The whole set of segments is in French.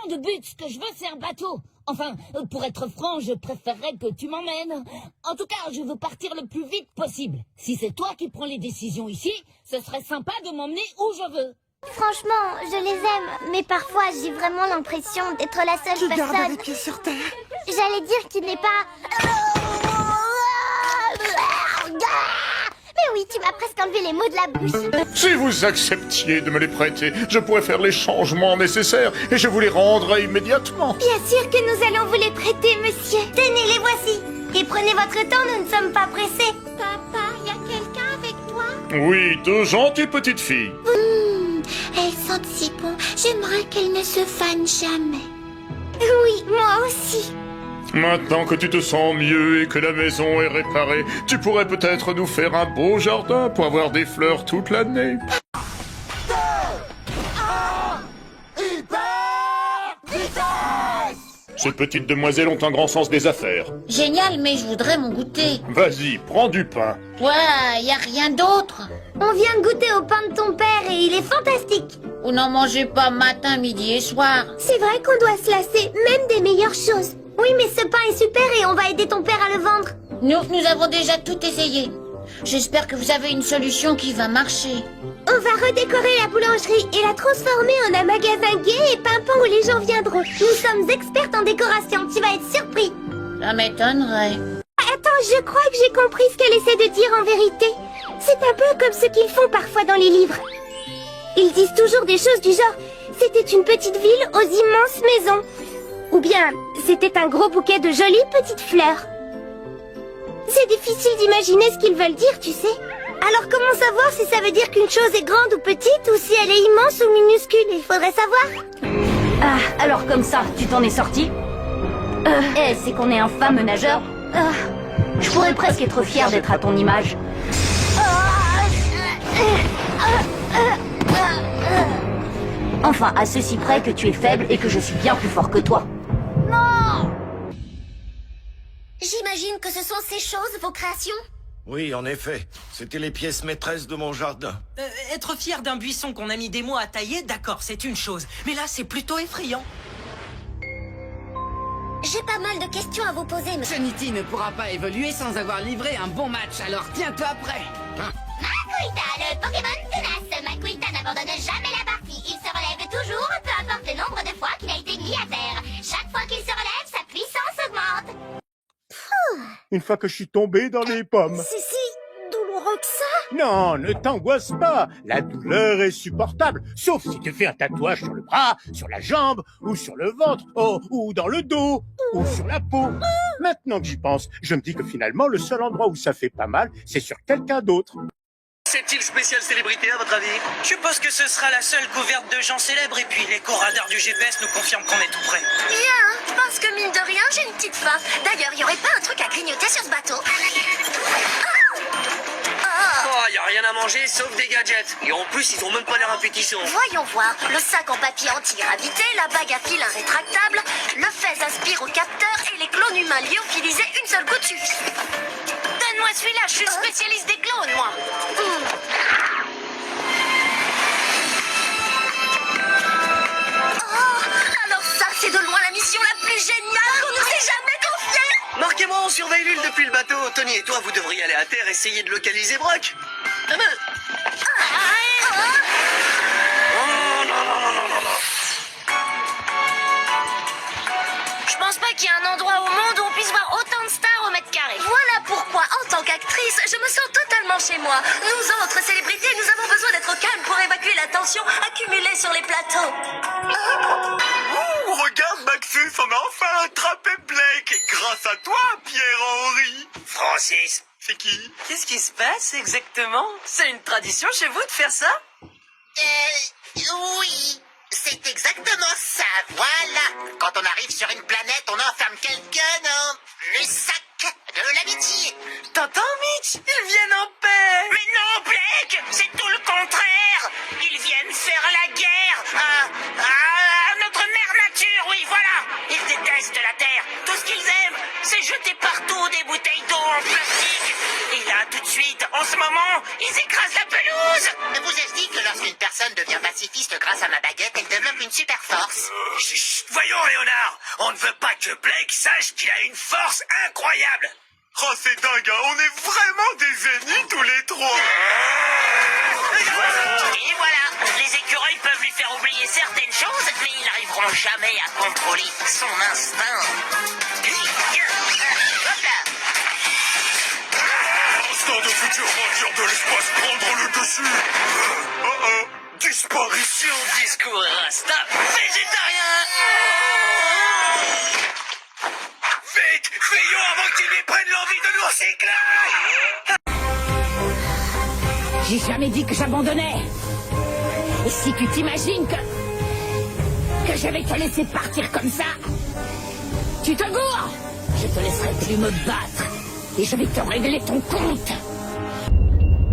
de but, ce que je veux c'est un bateau. Enfin, pour être franc, je préférerais que tu m'emmènes. En tout cas, je veux partir le plus vite possible. Si c'est toi qui prends les décisions ici, ce serait sympa de m'emmener où je veux. Franchement, je les aime, mais parfois j'ai vraiment l'impression d'être la seule Tu gardes personne. les pieds sur terre. J'allais dire qu'il n'est pas... Mais oui, tu m'as presque enlevé les mots de la bouche. Si vous acceptiez de me les prêter, je pourrais faire les changements nécessaires et je vous les rendrai immédiatement. Bien sûr que nous allons vous les prêter, monsieur. Tenez, les voici. Et prenez votre temps, nous ne sommes pas pressés. Papa, y a quelqu'un avec toi? Oui, deux gentilles petites filles. Elles sentent si bon. J'aimerais qu'elles ne se fanent jamais. Oui, moi aussi. Maintenant que tu te sens mieux et que la maison est réparée, tu pourrais peut-être nous faire un beau jardin pour avoir des fleurs toute l'année. Ces petites demoiselles ont un grand sens des affaires. Génial, mais je voudrais mon goûter. Vas-y, prends du pain. Toi, y a rien d'autre? On vient de goûter au pain de ton père et il est fantastique. Vous n'en mangez pas matin, midi et soir. C'est vrai qu'on doit se lasser même des meilleures choses. Oui, mais ce pain est super et on va aider ton père à le vendre. Nous avons déjà tout essayé. J'espère que vous avez une solution qui va marcher. On va redécorer la boulangerie et la transformer en un magasin gai et pimpant où les gens viendront. Nous sommes expertes en décoration, tu vas être surpris. Ça m'étonnerait. Attends, je crois que j'ai compris ce qu'elle essaie de dire en vérité. C'est un peu comme ce qu'ils font parfois dans les livres. Ils disent toujours des choses du genre « C'était une petite ville aux immenses maisons » ou bien « C'était un gros bouquet de jolies petites fleurs ». C'est difficile d'imaginer ce qu'ils veulent dire, tu sais. Alors comment savoir si ça veut dire qu'une chose est grande ou petite ou si elle est immense ou minuscule? Il faudrait savoir. Ah, alors comme ça, tu t'en es sorti? C'est qu'on est un fameux nageur. Je pourrais presque être fier d'être à ton image. Enfin, à ceci près que tu es faible et que je suis bien plus fort que toi. J'imagine que ce sont ces choses, vos créations? Oui, en effet. C'était les pièces maîtresses de mon jardin. Être fier d'un buisson qu'on a mis des mois à tailler, d'accord, c'est une chose. Mais là, c'est plutôt effrayant. J'ai pas mal de questions à vous poser, monsieur. Trinity ne pourra pas évoluer sans avoir livré un bon match, alors tiens-toi prêt. Makuita, le Pokémon tenace. Makuita n'abandonne jamais la partie. Il se relève toujours, peu importe le nombre de fois qu'il a été mis à terre. Chaque fois qu'il se relève, sa puissance augmente. Une fois que je suis tombé dans les pommes. C'est si douloureux que ça? Non, ne t'angoisse pas. La douleur est supportable. Sauf si tu fais un tatouage sur le bras, sur la jambe, ou sur le ventre, ou dans le dos, ou sur la peau. Maintenant que j'y pense, je me dis que finalement, le seul endroit où ça fait pas mal, c'est sur quelqu'un d'autre. C'est-il spécial célébrité à votre avis? Je suppose que ce sera la seule couverte de gens célèbres et puis l'éco-radar du GPS nous confirme qu'on est tout prêt. Bien, je pense que mine de rien, j'ai une petite faim. D'ailleurs, y aurait pas un truc à grignoter sur ce bateau? Oh, y a rien à manger sauf des gadgets. Et en plus, ils ont même pas l'air appétissants. Voyons voir. Le sac en papier anti-gravité, la bague à fil rétractable, le fez aspire au capteur et les clones humains lyophilisés, une seule goutte suffit. Donne-moi celui-là, je suis spécialiste des clones, moi. Alors ça, c'est de loin la mission la plus géniale qu'on nous ait jamais confiée. Marquez-moi, on surveille l'île depuis le bateau. Tony et toi, vous devriez aller à terre essayer de localiser Brock. Ah ben... Oh, non, non, non, non, non, non. Je pense pas qu'il y ait un endroit au monde où on puisse voir autant de stars au mètre carré. Voilà pourquoi, en tant qu'actrice, je me sens totalement chez moi. Nous autres célébrités, nous avons besoin d'être au calme pour évacuer la tension accumulée sur les plateaux. Oh, regarde, Maxus, on a enfin attrapé Blake. Grâce à toi, Pierre-Henri. Francis. C'est qui? Qu'est-ce qui se passe exactement? C'est une tradition chez vous de faire ça? Oui, c'est exactement ça, voilà. Quand on arrive sur une planète, on enferme quelqu'un dans le sac de l'amitié. T'entends, Mitch? Ils viennent en paix. Mais non, Blake, c'est tout le contraire. Ils viennent faire la guerre à notre mère nature, oui, voilà. Ils détestent la Terre. Tout ce qu'ils aiment, c'est jeter partout des bouteilles d'eau en plastique. Et là, tout de suite, en ce moment, ils écrasent la pelouse. Vous ai-je dit que lorsqu'une personne devient pacifiste grâce à ma baguette, elle développe une super force? Chut, Voyons, Léonard, on ne veut pas que Blake sache qu'il a une force incroyable. Oh, c'est dingue, hein, on est vraiment des ennemis tous les trois. Et voilà, les écureuils peuvent lui faire oublier certaines choses, mais ils n'arriveront jamais à contrôler son instinct. Hop là. Instinct de futur vainqueur de l'espace prendre le dessus. Disparition. Discours rasta végétarien. Vite, fuyons avant qu'il lui prenne l'envie de nous recycler. J'ai jamais dit que j'abandonnais. Et si tu t'imagines que je vais te laisser partir comme ça, tu te gourres. Je te laisserai plus me battre. Et je vais te régler ton compte.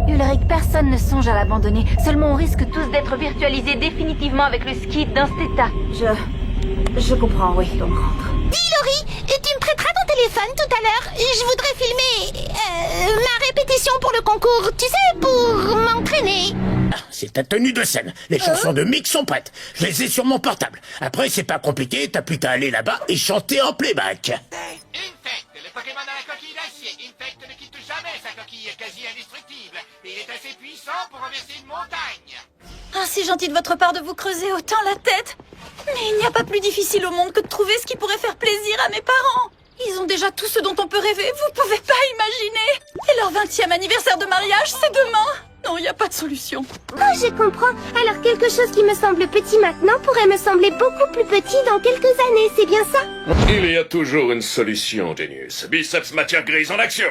Ulrich, personne ne songe à l'abandonner. Seulement on risque tous d'être virtualisés définitivement avec le ski dans cet état. Je comprends, oui, donc rentre. Dis, Laurie, tu me prêteras ton téléphone tout à l'heure. Je voudrais filmer ma répétition pour le concours, tu sais, pour m'entraîner. C'est ta tenue de scène. Les chansons de Mick sont prêtes. Je les ai sur mon portable. Après, c'est pas compliqué, t'as plus qu'à aller là-bas et chanter en playback. Infect, le Pokémon à la coquille d'acier. Infect ne quitte jamais sa coquille quasi indestructible. Et il est assez puissant pour renverser une montagne. Ah, c'est gentil de votre part de vous creuser autant la tête. Mais il n'y a pas plus difficile au monde que de trouver ce qui pourrait faire plaisir à mes parents. Ils ont déjà tout ce dont on peut rêver, vous pouvez pas imaginer. Et leur 20e anniversaire de mariage, c'est demain. Non, il n'y a pas de solution. Oh, je comprends. Alors quelque chose qui me semble petit maintenant pourrait me sembler beaucoup plus petit dans quelques années, c'est bien ça? Il y a toujours une solution, Genius. Biceps matière grise en action.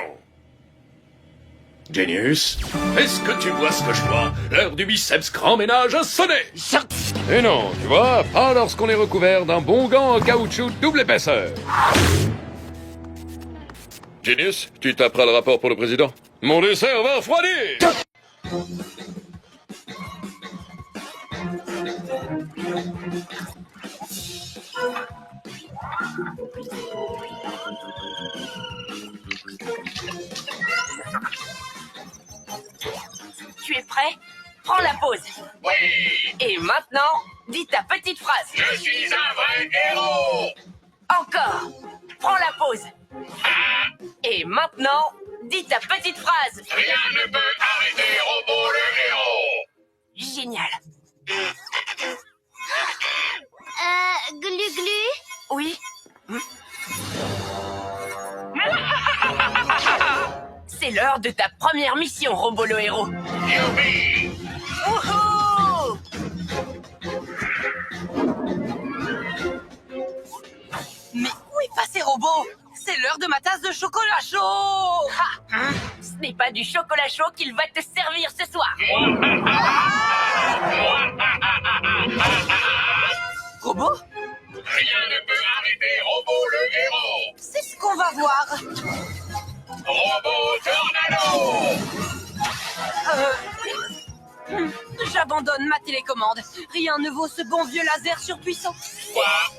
Genius, est-ce que tu vois ce que je vois? L'heure du biceps grand ménage a sonné. Et non, tu vois, pas lorsqu'on est recouvert d'un bon gant en caoutchouc double épaisseur. Genius, tu taperas le rapport pour le président. Mon dessert va refroidir. Tu es prêt? Prends la pause. Oui. Et maintenant, dis ta petite phrase. Je suis un vrai héros. Encore. Prends la pause. Et maintenant, dis ta petite phrase. Rien ne peut arrêter Robo le héros. Génial. Glu-glu? Oui. C'est l'heure de ta première mission, Robo le héros. Youpi. Wouhou! Mais où est passé Robo? C'est l'heure de ma tasse de chocolat chaud! Ce n'est pas du chocolat chaud qu'il va te servir ce soir. Robo? Rien ne peut arrêter Robo le héros. C'est ce qu'on va voir. Robo Tornado. J'abandonne ma télécommande. Rien ne vaut ce bon vieux laser surpuissant. Quoi?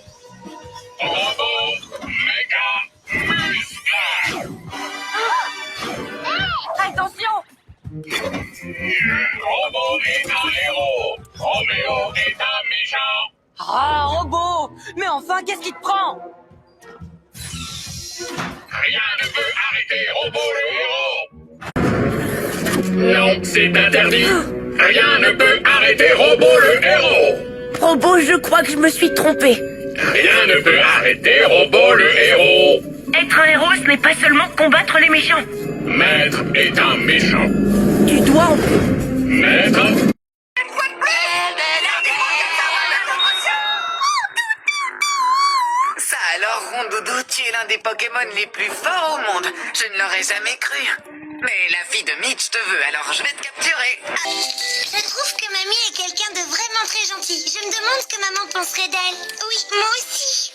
Robo Méga Muscle. Attention! Robo est un héros. Roméo est un méchant. Ah, Robo! Mais enfin, qu'est-ce qui te prend? Rien ne peut arrêter Robo le héros. Non, c'est interdit. Rien ne peut arrêter Robo le héros. Robo, je crois que je me suis trompé. Rien ne peut arrêter Robo le héros. Être un héros, ce n'est pas seulement combattre les méchants. Maître est un méchant. Tu dois en... Maître. Ça alors, Rondoudou, tu es l'un des Pokémon les plus forts au monde. Je ne l'aurais jamais cru. Mais la fille de Mitch te veut, alors je vais te capturer. Je trouve que mamie est quelqu'un de vraiment très gentil. Je me demande ce que maman penserait d'elle. Oui, moi aussi.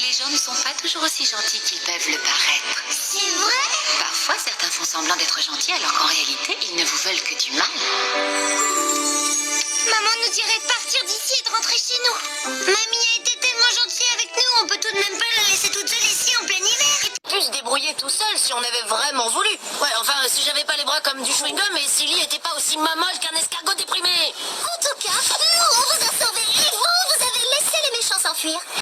Les gens ne sont pas toujours aussi gentils qu'ils peuvent le paraître. C'est vrai? Parfois, certains font semblant d'être gentils alors qu'en réalité, ils ne vous veulent que du mal. Maman nous dirait de partir d'ici et de rentrer chez nous. Mamie a été tellement gentille avec nous, on peut tout de même pas la laisser toute seule ici en plein hiver. Pu se débrouiller tout seul si on avait vraiment voulu. Ouais, enfin, si j'avais pas les bras comme du chewing-gum et Silly était pas aussi mamolle qu'un escargot déprimé. En tout cas, nous, on vous a sauvés et vous avez laissé les s'enfuir.